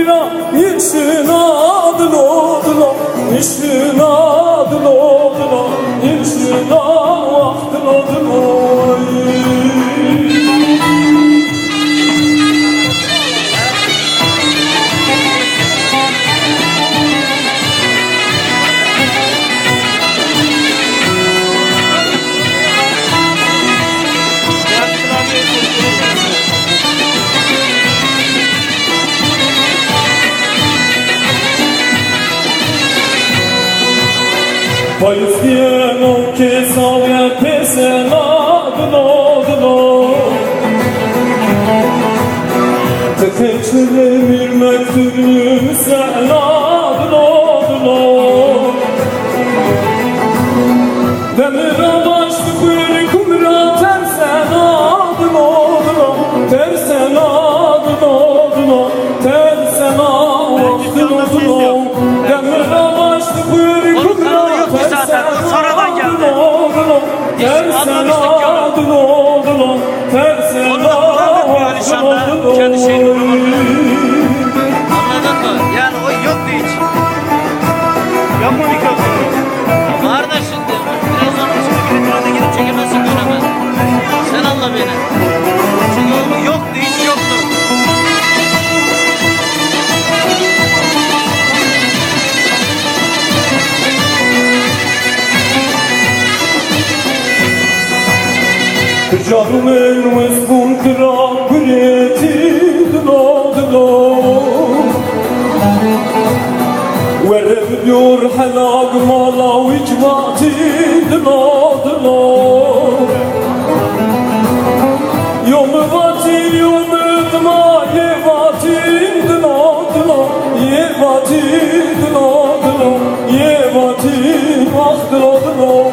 bira işina dilo işina dilo işina dilo Valfieno che soia pesena dilo Tefekküre bir mektubum sana dilo Demir başlı kuyruğum tersena dilo tersena dilo tersena dilo Demir başlı kuyruğum zaten sonradan geldi. tersena dilo tersena Kendi şeyini vuramadı. Anladın mı? Yani o yoktu hiç. Yok mu mikrofonu? Var da şimdi. Birazdan şimdi mikrofona girip çekemezsin dönemez. Sen anla beni. Çünkü o yoktu hiç yoktu. Canım elmas buntıra gületi dilo Verem diyor helag mala vicvati dilo Yom vati yom dma yevati dilo yevati dilo yevati ah dilo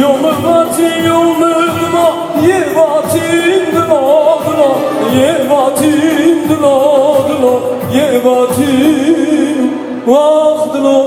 Yom vati yom dma yevatin dilo yevatin dilo yevatin vah dilo